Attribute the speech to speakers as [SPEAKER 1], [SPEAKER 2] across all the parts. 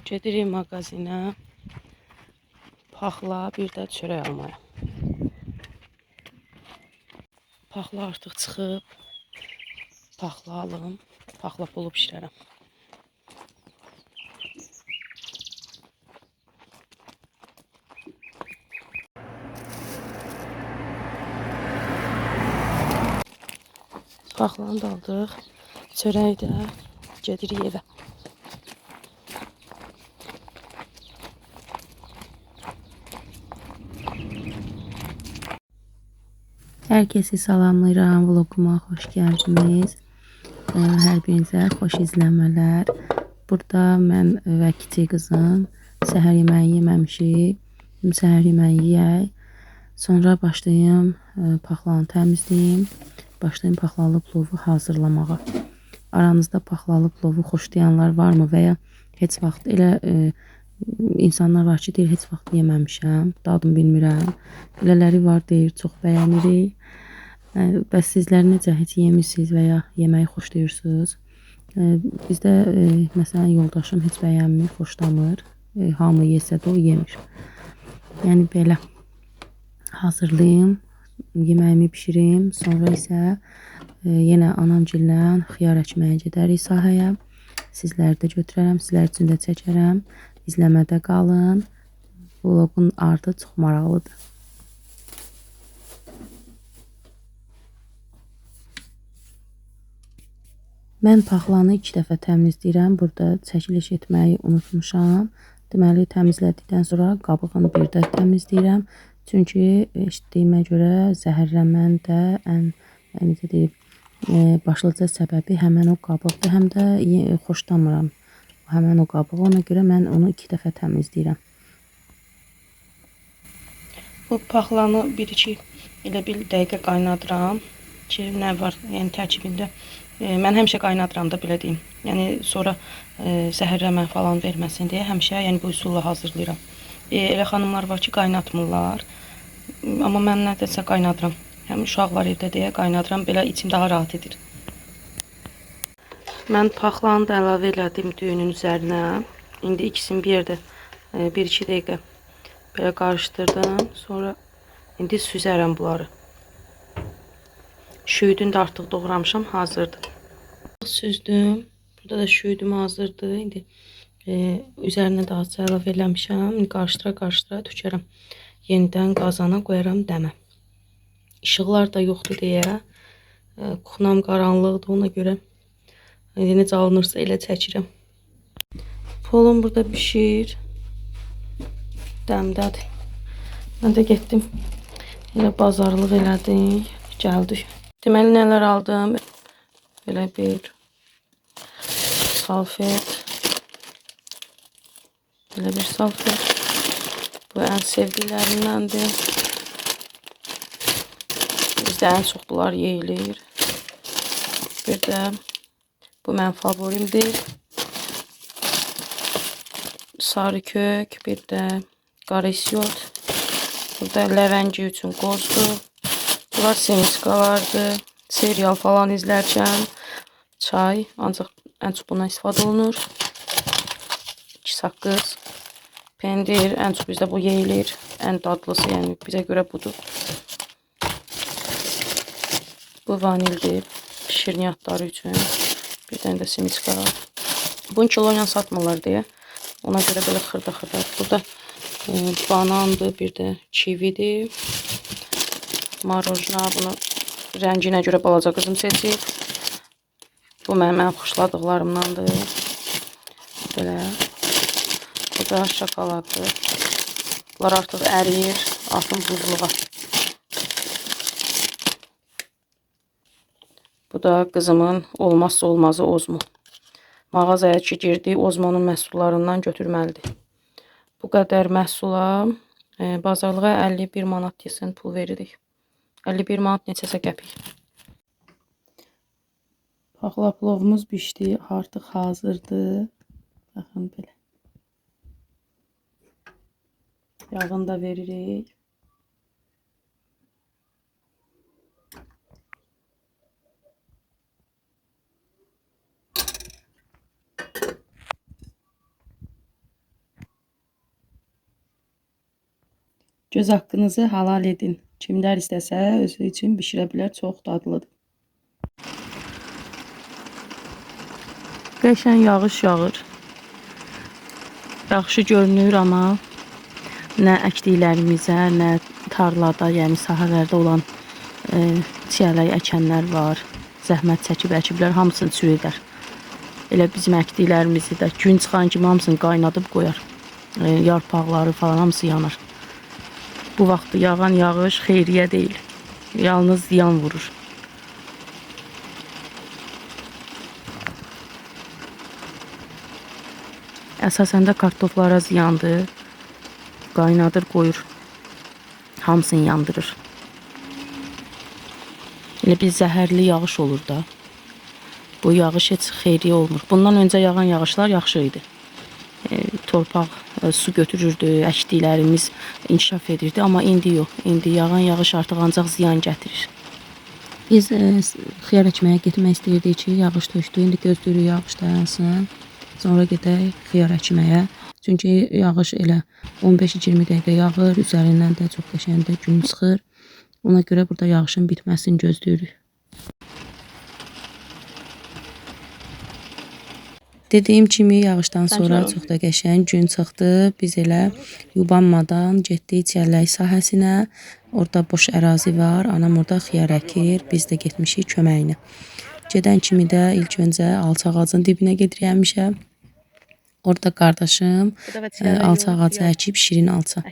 [SPEAKER 1] Gedirik mağazinə, paxla, bir də çörək almaya. Paxla artıq çıxıb, paxla alım, paxla pulu bişirərəm. Paxlanı da aldıq, çörək də gedirik evə. Herkesi salamlayıram, vloguma xoş gəldiniz. Hər birinizə xoş izləmələr. Burada mən və kiçik qızım səhər yeməyi yeməmişik. Səhər yeməyi yeyək. Sonra başlayım paxlanı təmizləyim. Başlayım paxlalı plovu hazırlamağa. Aranızda paxlalı plovu xoşlayanlar varmı və ya heç vaxt elə insanlar var ki, deyir, heç vaxt yeməmişəm, dadını bilmirəm. Elələri var, deyir, çox bəyənirik. Bəs sizlər necə, heç yemişsiniz və ya yeməyi xoşlayırsınız? Bizdə, məsələn, yoldaşım heç bəyənmir, xoşlamır. Hamı yesə də o yemir. Yəni, belə hazırlayayım, yeməyimi pişirim. Sonra isə yenə anamgillə xiyar əkməyə gedərik sahəyə. Sizləri də götürərəm, sizlər üçün də çəkərəm. İzləmədə qalın. Vlogun ardı çox maraqlıdır. Mən paxlanı 2 dəfə təmizləyirəm. Burada çəkiliş etməyi unutmuşam. Deməli, təmizlədikdən sonra qabığını bir də təmizləyirəm. Çünki eşitdiyimə görə zəhərlənmənin də necə deyim, başlıca səbəbi həmən o qabıqdır. Həm də xoşlamıram həmən o qabığı. Ona görə mən onu 2 dəfə təmizləyirəm. Bu paxlanı 1-2 elə bir dəqiqə qaynadıram ki, nə var, yəni tərkibində. Mən həmişə qaynadıram da, belə deyim. Yəni sonra zəhərlənmə falan verməsin deyə həmişə bu üsulla hazırlayıram. Elə xanımlar var ki, qaynatmırlar. Amma mən nədəsə qaynadıram. Həm uşaq var evdə deyə qaynadıram. Belə içim daha rahat edir. Mən paxlanı da əlavə elədim düyünün üzərinə. İndi ikisini bir yerdə 1-2 dəqiqə belə qarışdırdım. Sonra indi süzərəm bunları. Şüydün də artıq doğramışam, hazırdır. Süzdüm. Burada da şüydüm hazırdır. İndi üzərinə də azca əlavə eləmişəm. İndi qarışdıra tökərəm. Yenidən qazana qoyaram dəmə. İşıqlar da yoxdur deyə. Kuxnam qaranlıqdır, ona görə necə alınırsa elə çəkirəm. Polum burada pişir. Dəmdədir. Mən də getdim. Elə bazarlıq elədik. Gəldik. Deməli, nələr aldım? Belə bir salfet. Belə bir salfet. Bu ən sevdiklərimdəndir. Bizdə ən çox bunlar yeyilir. Bir də bu mənim favorimdir. Sarı kök, bir də qarasyot. Burada ləvəngi üçün qozdur. Bunlar semiskalardır. Serial falan izlərkən çay, ancaq ən çox bundan istifadə olunur. 2 saqqız, pendir, ən çox bizdə bu yeyilir. Ən dadlısı, yəni bizə görə budur. Bu vanildir, şirniyyatları üçün. Bir dənə də semiska. Bunu kiloyla satmırlar deyə. Ona görə belə xırda-xırda. Burada banandır, bir də kividir. Marojna, bunu rənginə görə balaca qızım seçib. Bu mənim xoşladıqlarımdandır. Belə. Bu da şokoladdır. Bunlar artıq əriyir. Atın buzluğa. Bu da qızımın olmazsa olmazı Ozmo. Mağazaya ki girdi, Ozmonun məhsullarından götürməlidir. Bu qədər məhsula bazarlığa 51 manat desən pul veririk. 51 manat neçəsə qəpik. Paxla plovumuz pişdi, artıq hazırdır. Baxın belə. Yağını da veririk. Göz haqqınızı halal edin. Kimlər istəsə özü üçün bişirə bilər, çox dadlıdır. Qəşəng yağış yağır. Yaxşı görünür, amma nə əkdiklərimizə, nə tarlada, yəni sahələrdə olan çiyələk əkənlər var. Zəhmət çəkib əkiblər, hamısını çürüdər. Elə bizim əkdiklərimizi də gün çıxan kimi hamısını qaynadıb qoyar. Yarpaqları falan hamısı yanar. Bu vaxt yağan yağış xeyriyə deyil. Yalnız ziyan vurur. Əsasən də kartoflara ziyandır. Qaynadır, qoyur. Hamısını yandırır. Elə bir zəhərli yağış olur da. Bu yağış heç xeyri olmur. Bundan öncə yağan yağışlar yaxşı idi. Torpaq su götürürdü, əkdiklərimiz inkişaf edirdi. Amma indi yox. İndi yağan yağış artıq ancaq ziyan gətirir. Biz xiyar əkməyə getmək istəyirdik ki, yağış tökdü. İndi gözləyirik yağış dayansın. Sonra gedək xiyar əkməyə. Çünki yağış elə 15-20 dəqiqə yağır. Üzərindən də çox qəşəng də gün çıxır. Ona görə burada yağışın bitməsini gözləyirik. Dediyim kimi yağışdan sonra çox da qəşəng gün çıxdı. Biz elə yubanmadan getdik çiyələk sahəsinə. Orada boş ərazi var. Anam orada xiyar əkir. Biz də getmişik köməyinə. Gedən kimi də ilk öncə alça ağacın dibinə gedirik həmişə. Orada qardaşım alça ağacı əkib, şirin alça.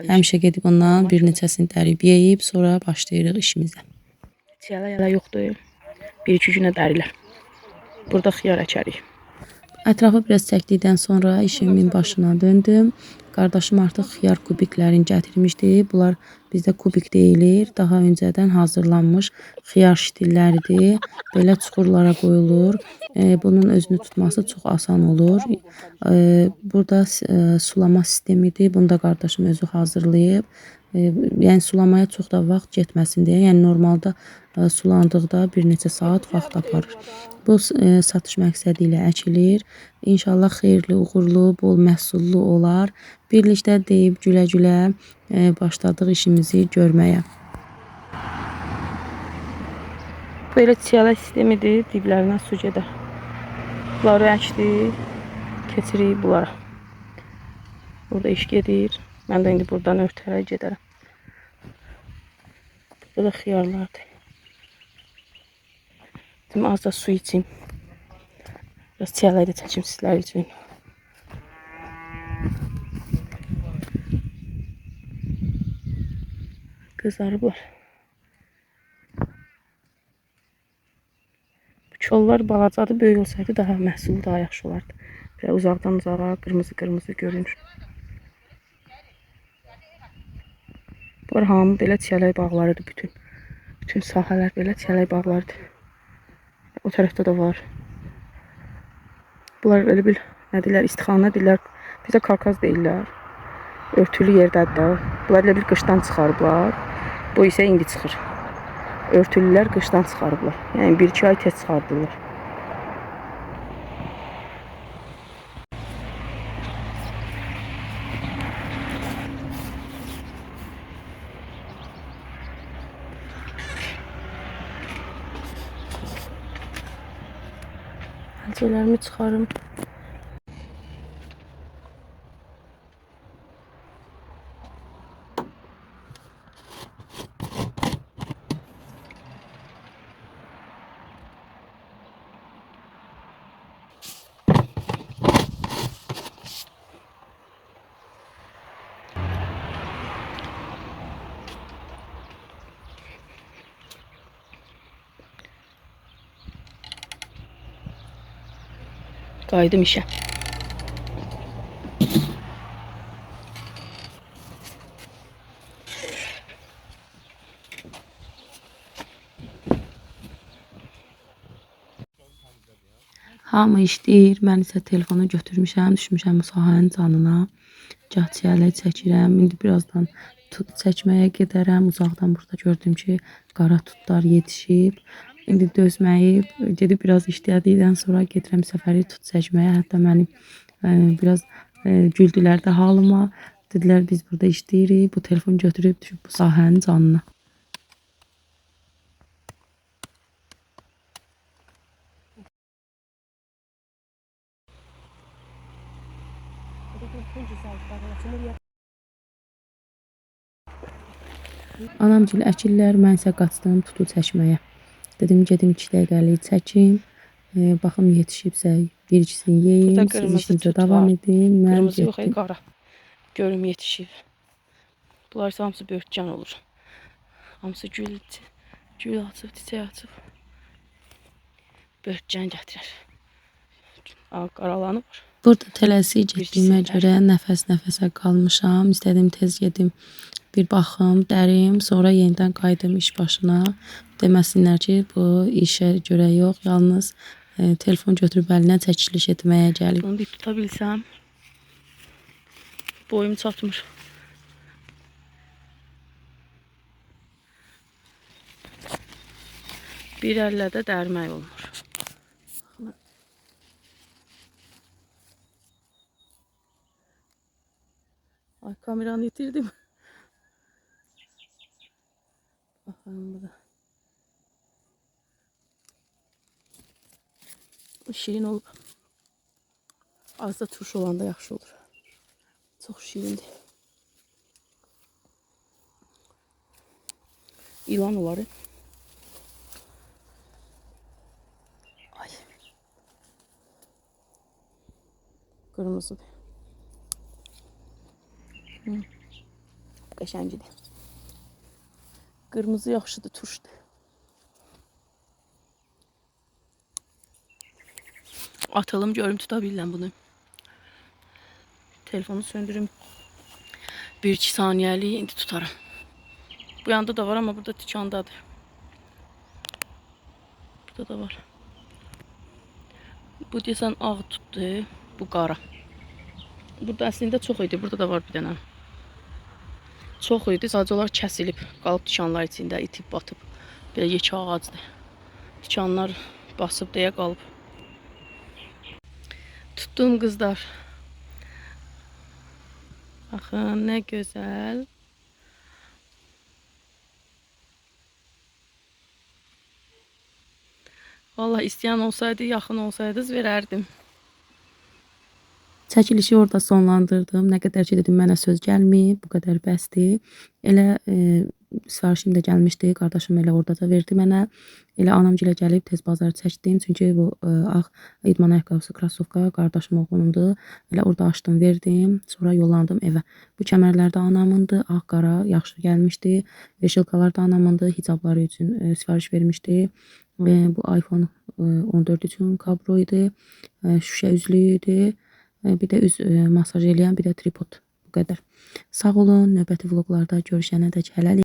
[SPEAKER 1] Həmişə gedib ondan bir neçəsini dərib yeyib, sonra başlayırıq işimizə. Çiyələ yoxdur. 1-2 günə dərilər. Burada xiyar əkərik. Ətrafı biraz çəkdikdən sonra işimin başına döndüm. Qardaşım artıq xiyar kubiklərini gətirmişdi. Bunlar bizdə kubik deyilir. Daha öncədən hazırlanmış xiyar şitilləridir. Belə çuxurlara qoyulur. Bunun özünü tutması çox asan olur. Burada sulama sistemidir. Bunu da qardaşım özü hazırlayıb. Yəni sulamaya çox da vaxt getməsin deyə. Yəni normalda sulandıqda bir neçə saat vaxt aparır. Bu satış məqsədi ilə əkilir. İnşallah xeyirli, uğurlu, bol məhsullu olar. Birlikdə deyib gülə-gülə başladıq işimizi görməyə. Belə çiyələk sistemidir. Diblərinə su gedər. Bunları əkdik, keçirik bunlara. Burada iş gedir. Mən də indi buradan örtərək gedərəm. Burada da xiyarlardır. Dedim, az da su içeyim. Biraz çiyələk də çəkim sizlər üçün. Qızarıblar. Bu kollar balacadır, böyük olsaydı daha məhsulu daha yaxşı olardı. Belə uzaqdan uzağa qırmızı-qırmızı görünür. Bunlar hamı belə çiyələk bağlarıdır bütün. Bütün sahələr belə çiyələk bağlarıdır. O tərəfdə də var. Bunlar elə bil, nə deyirlər, istixana deyirlər. Bizə karkaz deyirlər. Örtülü yerdədir. Bunlar elə bil qışdan çıxarıblar. Bu isə indi çıxır. Örtülülər qışdan çıxarıblar. Yəni 1-2 ay tez çıxardılar. Əlcələrimi çıxarım. Qayıdım işə. Hamı işləyir. Mən isə telefonu götürmüşəm, düşmüşəm sahənin canına. Gah çiyələk çəkirəm. İndi birazdan tut çəkməyə gedərəm. Uzaqdan burada gördüm ki, qara tutlar yetişib. İndi dözməyib, gedib biraz işlədikdən sonra gedirəm səfəri tut çəkməyə. Hətta məni biraz güldülər də halıma. Dedilər biz burada işləyirik. Bu telefon götürüb düşüb bu sahənin canına. Anamgil əkirlər, mən isə qaçdım tutu çəkməyə. Dedim gedim 2 dəqiqəlik çəkim. Baxım yetişibsə bir ikisini yeyim, siz işinizə davam edin. Mən
[SPEAKER 2] Kırmızı yox,
[SPEAKER 1] getdim.
[SPEAKER 2] qara. Görüm yetişib. Bunlar isə hamısı böğürtcan olur. Hamısı gül açıb, çiçək açıb. Böğürtcan gətirər. Qaralanı var.
[SPEAKER 1] Burada tələsik getdiyimə görə nəfəs-nəfəsə qalmışam. İstədim tez gedim bir baxım, dərim, sonra yenidən qayıdım iş başına. Deməsinlər ki, bu işə görə yox, yalnız telefon götürüb əlinə çəkiliş etməyə gəlib.
[SPEAKER 2] Onu bir tuta bilsəm, boyum çatmır. Bir əllə də dərmək olmur. Ay, kameranı itirdim. Baxın burada. Şirin olub. Az da turş olanda yaxşı olur. Çox şirindir. İlan olar. Ay. Qırmızıdır. Qəşəngidir. Qırmızı yaxşıdır, turşdur. Atalım, görüm tuta bilirəm bunu. Telefonu söndürüm. 1-2 saniyəlik indi tutarım. Bu yanda da var ama burada tikandadır. Burada da var. Bu desən ağ tutdu, bu qara. Burada əslində çox idi, burada da var bir dənə. Çox idi, sadəcə olaraq kəsilib, qalıb tikanlar içində, itib batıb. Belə yekə ağacdır. Tikanlar basıb deyə qalıb. Tutduğum qızlar. Baxın, nə gözəl. Vallahi istəyən olsaydı, yaxın olsaydınız verərdim.
[SPEAKER 1] Çəkilişi orada sonlandırdım. Nə qədər ki dedim mənə söz gəlməyib, bu qədər bəsdir. Elə sifarişim də gəlmişdi. Qardaşım elə orada da verdi mənə. Elə anamgilə gəlib tez bazar çəkdim. Çünki bu ağ idman ayaqqabısı, krasovka qardaşım oğlunumdur. Elə orada açdım, verdim. Sonra yollandım evə. Bu kəmərlər də anamındır. Ağ qara yaxşı gəlmişdi. Veşilkalar da anamındır. Hicabları üçün sifariş vermişdi. Bu iPhone 14 üçün kablo idi. Şüşə üzlü idi. Bir də üz masaj eləyən, bir də tripod. Bu qədər. Sağ olun. Növbəti vloqlarda görüşənədək hələlik.